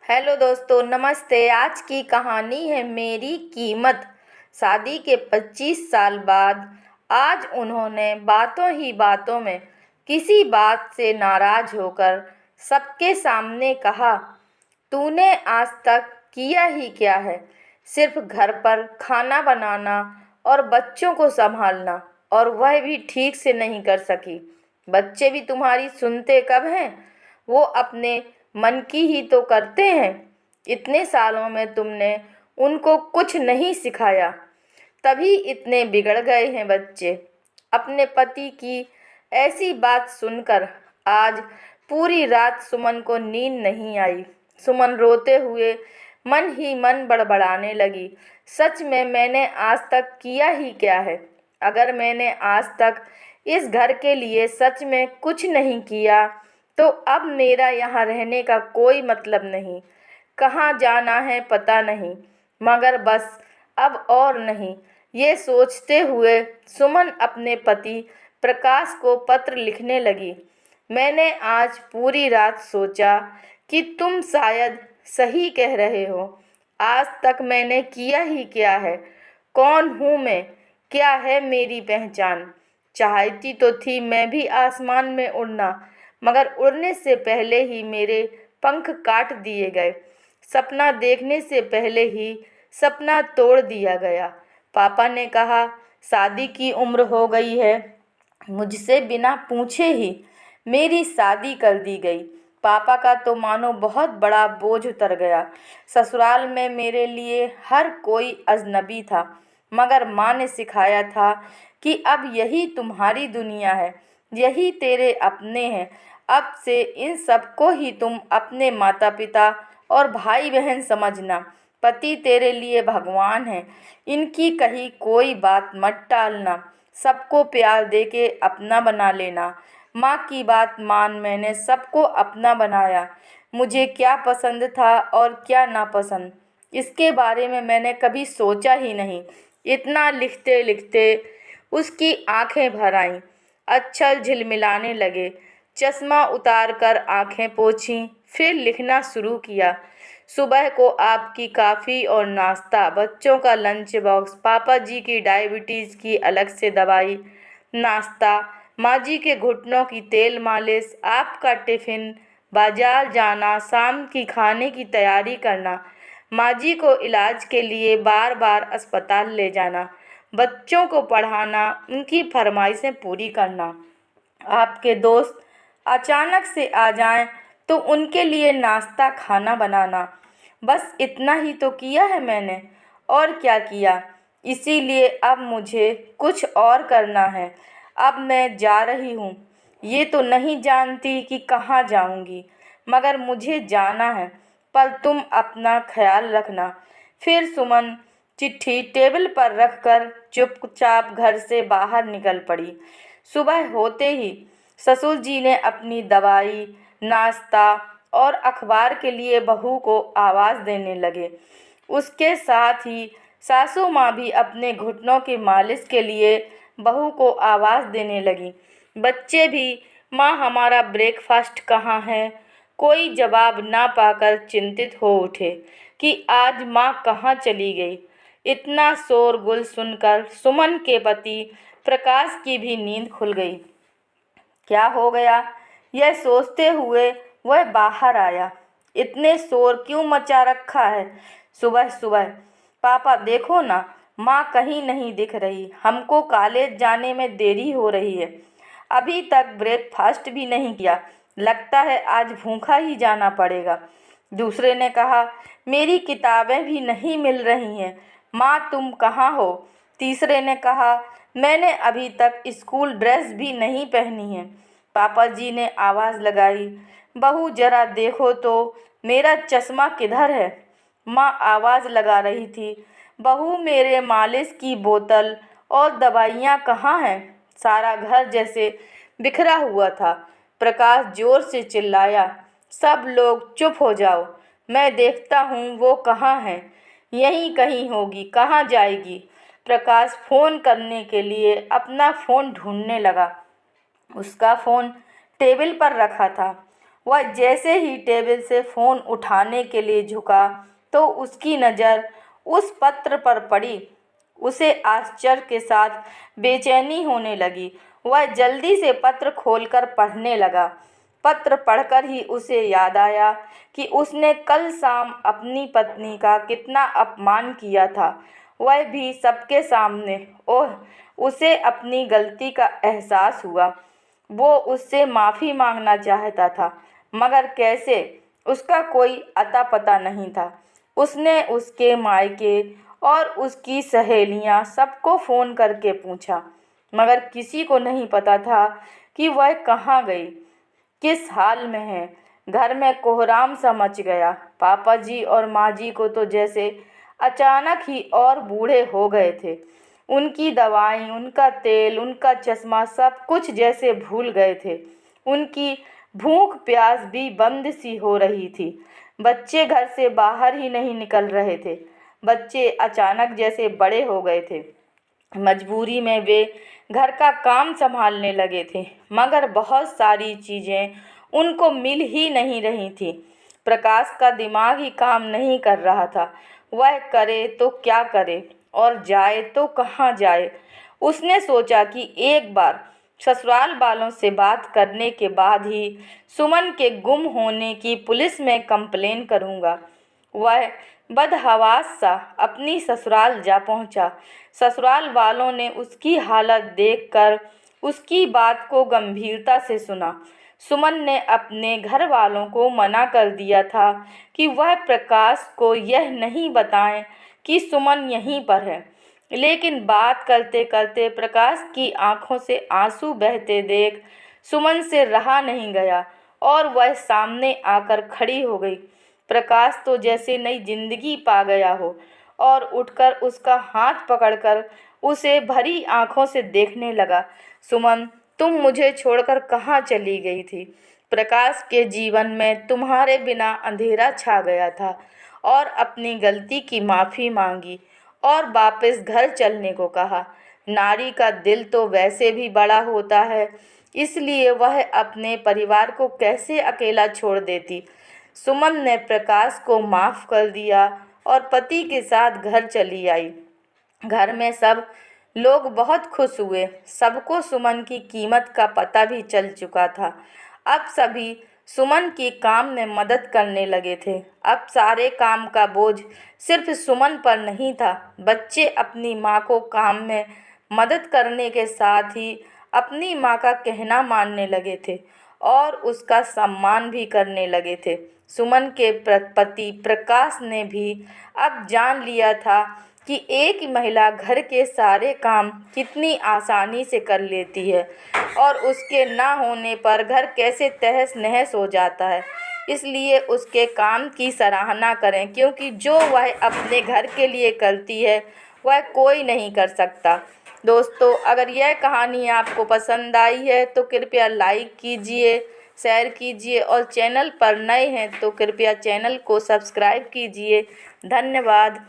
Hello दोस्तों, नमस्ते। आज की कहानी है मेरी कीमत। शादी के 25 साल बाद आज उन्होंने बातों ही बातों में किसी बात से नाराज होकर सबके सामने कहा, तूने आज तक किया ही क्या है? सिर्फ घर पर खाना बनाना और बच्चों को संभालना, और वह भी ठीक से नहीं कर सकी। बच्चे भी तुम्हारी सुनते कब हैं? वो अपने मन की ही तो करते हैं। इतने सालों में तुमने उनको कुछ नहीं सिखाया, तभी इतने बिगड़ गए हैं बच्चे। अपने पति की ऐसी बात सुनकर आज पूरी रात सुमन को नींद नहीं आई। सुमन रोते हुए मन ही मन बड़बड़ाने लगी, सच में मैंने आज तक किया ही क्या है? अगर मैंने आज तक इस घर के लिए सच में कुछ नहीं किया, तो अब मेरा यहाँ रहने का कोई मतलब नहीं। कहाँ जाना है पता नहीं, मगर बस अब और नहीं। ये सोचते हुए सुमन अपने पति प्रकाश को पत्र लिखने लगी। मैंने आज पूरी रात सोचा कि तुम शायद सही कह रहे हो। आज तक मैंने किया ही क्या है? कौन हूँ मैं? क्या है मेरी पहचान? चाहती तो थी मैं भी आसमान में उड़ना, मगर उड़ने से पहले ही मेरे पंख काट दिए गए। सपना देखने से पहले ही सपना तोड़ दिया गया। पापा ने कहा शादी की उम्र हो गई है। मुझसे बिना पूछे ही मेरी शादी कर दी गई। पापा का तो मानो बहुत बड़ा बोझ उतर गया। ससुराल में मेरे लिए हर कोई अजनबी था, मगर माँ ने सिखाया था कि अब यही तुम्हारी दुनिया है, यही तेरे अपने हैं। अब से इन सबको ही तुम अपने माता पिता और भाई बहन समझना। पति तेरे लिए भगवान है, इनकी कही कोई बात मत टालना। सबको प्यार देके अपना बना लेना। माँ की बात मान, मैंने सबको अपना बनाया। मुझे क्या पसंद था और क्या नापसंद, इसके बारे में मैंने कभी सोचा ही नहीं। इतना लिखते लिखते उसकी आंखें भर आईं, अक्षर झिलमिलाने लगे। चश्मा उतार कर आंखें पोंछीं, फिर लिखना शुरू किया। सुबह को आपकी काफ़ी और नाश्ता, बच्चों का लंच बॉक्स, पापा जी की डायबिटीज़ की अलग से दवाई, नाश्ता, माँ जी के घुटनों की तेल मालिश, आपका टिफ़िन, बाजार जाना, शाम की खाने की तैयारी करना, माँ जी को इलाज के लिए बार बार अस्पताल ले जाना, बच्चों को पढ़ाना, उनकी फरमाइशें पूरी करना। आपके दोस्त अचानक से आ जाएं तो उनके लिए नाश्ता खाना बनाना। बस इतना ही तो किया है मैंने, और क्या किया? इसीलिए अब मुझे कुछ और करना है। अब मैं जा रही हूँ, ये तो नहीं जानती कि कहाँ जाऊँगी, मगर मुझे जाना है। पर तुम अपना ख्याल रखना। फिर सुमन चिट्ठी टेबल पर रखकर चुपचाप घर से बाहर निकल पड़ी। सुबह होते ही ससुर जी ने अपनी दवाई, नाश्ता और अखबार के लिए बहू को आवाज़ देने लगे। उसके साथ ही सासू माँ भी अपने घुटनों की मालिश के लिए बहू को आवाज़ देने लगी। बच्चे भी, माँ हमारा ब्रेकफास्ट कहाँ है? कोई जवाब ना पाकर चिंतित हो उठे कि आज माँ कहाँ चली गई। इतना शोरगुल सुनकर सुमन के पति प्रकाश की भी नींद खुल गई। क्या हो गया, यह सोचते हुए वह बाहर आया। इतने शोर क्यों मचा रखा है सुबह सुबह? पापा देखो ना, माँ कहीं नहीं दिख रही। हमको कॉलेज जाने में देरी हो रही है। अभी तक ब्रेकफास्ट भी नहीं किया। लगता है आज भूखा ही जाना पड़ेगा। दूसरे ने कहा, मेरी किताबें भी नहीं मिल रही हैं। माँ तुम कहाँ हो? तीसरे ने कहा, मैंने अभी तक स्कूल ड्रेस भी नहीं पहनी है। पापा जी ने आवाज़ लगाई, बहू जरा देखो तो मेरा चश्मा किधर है? माँ आवाज़ लगा रही थी, बहू मेरे मालिश की बोतल और दवाइयाँ कहाँ हैं? सारा घर जैसे बिखरा हुआ था। प्रकाश जोर से चिल्लाया, सब लोग चुप हो जाओ, मैं देखता हूँ वो कहाँ है। यहीं कहीं होगी, कहाँ जाएगी? प्रकाश फ़ोन करने के लिए अपना फ़ोन ढूंढने लगा। उसका फ़ोन टेबल पर रखा था। वह जैसे ही टेबल से फ़ोन उठाने के लिए झुका तो उसकी नज़र उस पत्र पर पड़ी। उसे आश्चर्य के साथ बेचैनी होने लगी। वह जल्दी से पत्र खोलकर पढ़ने लगा। पत्र पढ़कर ही उसे याद आया कि उसने कल शाम अपनी पत्नी का कितना अपमान किया था, वह भी सबके सामने। ओह! उसे अपनी गलती का एहसास हुआ। वो उससे माफ़ी मांगना चाहता था, मगर कैसे? उसका कोई अता पता नहीं था। उसने उसके मायके और उसकी सहेलियां सबको फ़ोन करके पूछा, मगर किसी को नहीं पता था कि वह कहाँ गई, किस हाल में है। घर में कोहराम सा मच गया। पापा जी और माँ जी को तो जैसे अचानक ही और बूढ़े हो गए थे। उनकी दवाई, उनका तेल, उनका चश्मा सब कुछ जैसे भूल गए थे। उनकी भूख प्यास भी बंद सी हो रही थी। बच्चे घर से बाहर ही नहीं निकल रहे थे। बच्चे अचानक जैसे बड़े हो गए थे। मजबूरी में वे घर का काम संभालने लगे थे, मगर बहुत सारी चीज़ें उनको मिल ही नहीं रही थी। प्रकाश का दिमाग ही काम नहीं कर रहा था। वह करे तो क्या करे और जाए तो कहाँ जाए। उसने सोचा कि एक बार ससुराल वालों से बात करने के बाद ही सुमन के गुम होने की पुलिस में कंप्लेन करूँगा। वह बदहवास सा अपनी ससुराल जा पहुंचा। ससुराल वालों ने उसकी हालत देखकर उसकी बात को गंभीरता से सुना। सुमन ने अपने घर वालों को मना कर दिया था कि वह प्रकाश को यह नहीं बताएं कि सुमन यहीं पर है, लेकिन बात करते करते प्रकाश की आंखों से आंसू बहते देख सुमन से रहा नहीं गया और वह सामने आकर खड़ी हो गई। प्रकाश तो जैसे नई जिंदगी पा गया हो और उठकर उसका हाथ पकड़कर उसे भरी आंखों से देखने लगा। सुमन, तुम मुझे छोड़कर कहाँ चली गई थी? प्रकाश के जीवन में तुम्हारे बिना अंधेरा छा गया था। और अपनी गलती की माफ़ी मांगी और वापस घर चलने को कहा। नारी का दिल तो वैसे भी बड़ा होता है, इसलिए वह अपने परिवार को कैसे अकेला छोड़ देती। सुमन ने प्रकाश को माफ़ कर दिया और पति के साथ घर चली आई। घर में सब लोग बहुत खुश हुए। सबको सुमन की कीमत का पता भी चल चुका था। अब सभी सुमन की काम में मदद करने लगे थे। अब सारे काम का बोझ सिर्फ सुमन पर नहीं था। बच्चे अपनी माँ को काम में मदद करने के साथ ही अपनी माँ का कहना मानने लगे थे और उसका सम्मान भी करने लगे थे। सुमन के पति प्रकाश ने भी अब जान लिया था कि एक महिला घर के सारे काम कितनी आसानी से कर लेती है और उसके ना होने पर घर कैसे तहस नहस हो जाता है। इसलिए उसके काम की सराहना करें, क्योंकि जो वह अपने घर के लिए करती है वह कोई नहीं कर सकता। दोस्तों, अगर यह कहानी आपको पसंद आई है तो कृपया लाइक कीजिए, शेयर कीजिए और चैनल पर नए हैं तो कृपया चैनल को सब्सक्राइब कीजिए। धन्यवाद।